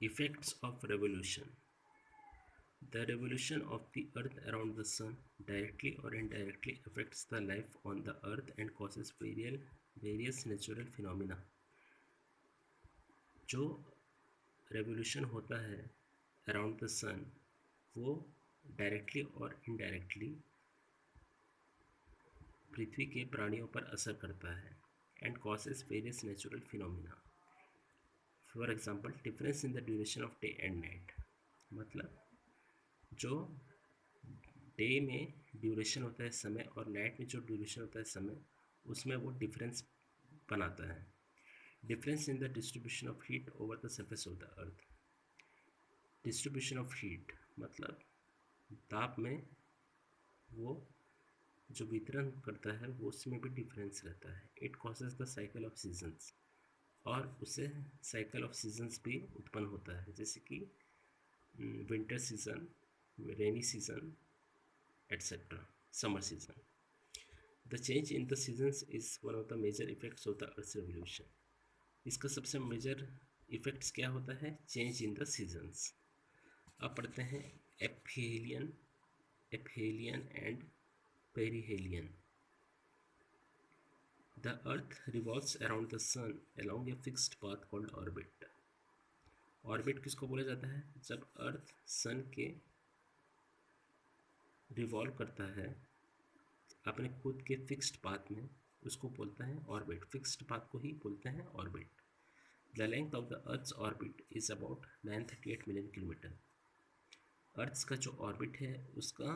Effects of revolution. The revolution of the earth around the sun directly or indirectly affects the life on the earth and causes various natural phenomena. जो revolution होता है around the सन वो directly और indirectly पृथ्वी के प्राणियों पर असर करता है and causes various natural phenomena. For example difference in the duration of day and night. मतलब जो डे में ड्यूरेशन होता है समय और नाइट में जो ड्यूरेशन होता है समय उसमें वो डिफरेंस बनाता है. Difference in the distribution of heat over the surface of the earth. Distribution of heat मतलब ताप में वो जो वितरण करता है वो उसमें भी डिफरेंस रहता है. It causes the cycle of seasons और उससे साइकिल ऑफ सीजन्स भी उत्पन्न होता है जैसे कि winter season, rainy season etcetera, summer season. The change in the seasons is one of the major effects of the earth revolution. इसका सबसे मेजर इफेक्ट्स क्या होता है? Change in the seasons. अब पढ़ते हैं aphelion and perihelion. The Earth revolves around the Sun along a fixed path called orbit. Orbit किसको बोला जाता है? जब अर्थ सन के रिवॉल्व करता है अपने खुद के फिक्स्ड पाथ में, उसको बोलता है ऑर्बिट. फिक्स्ड पाथ को ही बोलते हैं orbit. The length of the earth's orbit is about 938 million kilometre. Earth का जो ऑर्बिट है उसका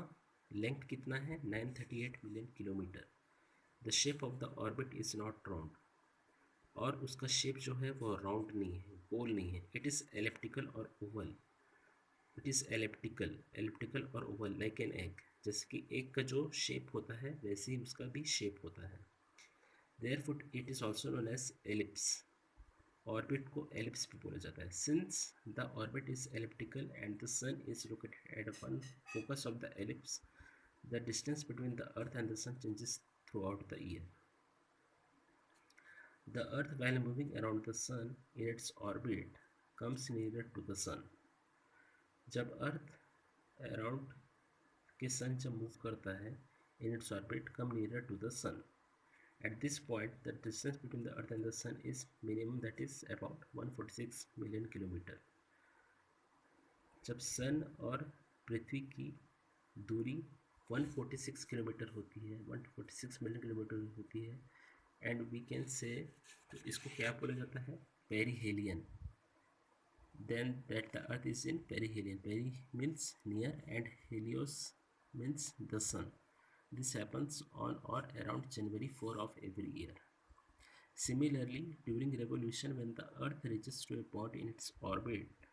लेंथ कितना है? 938 million kilometre. The shape of the orbit is not round. और उसका शेप जो है वो राउंड नहीं है, गोल नहीं है. इट इज़ एलिप्टिकल और ओवल. इट इज़ एलिप्टिकल और ओवल लाइक एन एग. जैसे कि एग का जो शेप होता है वैसे ही उसका भी शेप होता है. Therefore it is also known as ellipse. Orbit को एलिप्स भी बोला जाता है. Since the orbit is elliptical and the sun is located at one focus of the ellipse, the distance between the earth and the sun changes throughout the year. The Earth, while moving around the Sun in its orbit, comes nearer to the Sun. जब earth around के सन जब move करता है in its orbit come nearer to the Sun. At this point, the distance between the Earth and the Sun is minimum, that is about 146 million kilometer. जब सन और पृथ्वी की दूरी 146 kilometre होती है, 146 मिलियन किलोमीटर होती है, एंड वी कैन से, तो इसको क्या बोला जाता है? Perihelion. Then that the earth is in perihelion. Peri means near and helios means the sun. This happens on or around January 4 of every year. Similarly, during revolution, when the earth reaches to a point in its orbit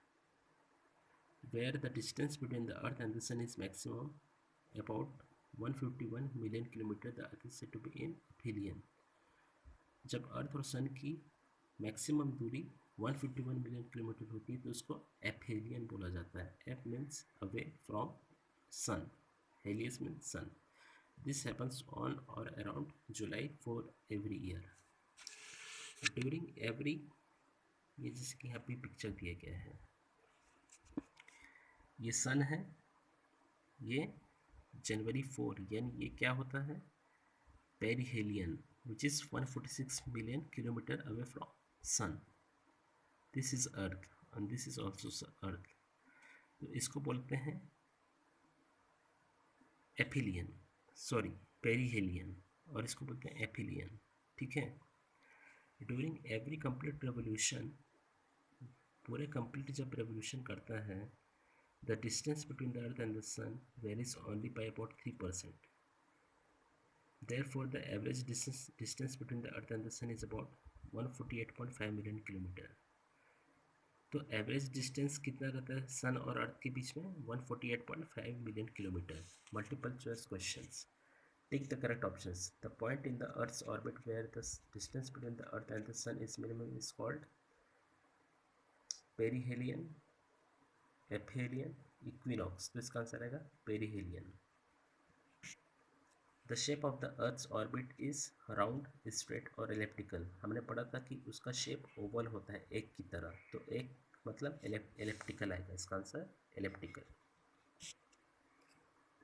where the distance between the earth and the sun is maximum, about 151 million kilometer, the earth is said to be in aphelion. जब अर्थ और सन की maximum दूरी 151 million kilometre होती है तो उसको aphelion बोला जाता है. Ap means away from sun, helios means sun. This happens on or around July 4 every year. During every, ये जिसकी यहाँ पे पिक्चर दिया गया है, ये सन है, ये January 4, यानी ये क्या होता है? Perihelion, which is 146 million kilometer away from sun. This is earth and this is also earth. तो इसको बोलते हैं एफिलियन, सॉरी पेरिहेलियन, और इसको बोलते हैं एफिलियन. ठीक है. ड्यूरिंग एवरी कंप्लीट रेवोल्यूशन, पूरे कंप्लीट जब रेवोल्यूशन करता है, the distance between the earth and the sun varies only by about 3%. Therefore, the average distance between the Earth and the Sun is about 148.5 million kilometer. तो average distance कितना रहता है सन और अर्थ के बीच में? 148.5 million kilometre. Multiple choice questions. Tick the correct options. The point in the earth's orbit where the distance between the earth and the sun is minimum is called perihelion, aphelion, equinox. तो इसका answer आएगा perihelion. The shape of the earth's orbit is round, straight or elliptical. हमने पढ़ा था कि उसका shape Oval होता है एक की तरह. तो एक मतलब एलिप्टिकल आएगा इसका आंसर, एलिप्टिकल।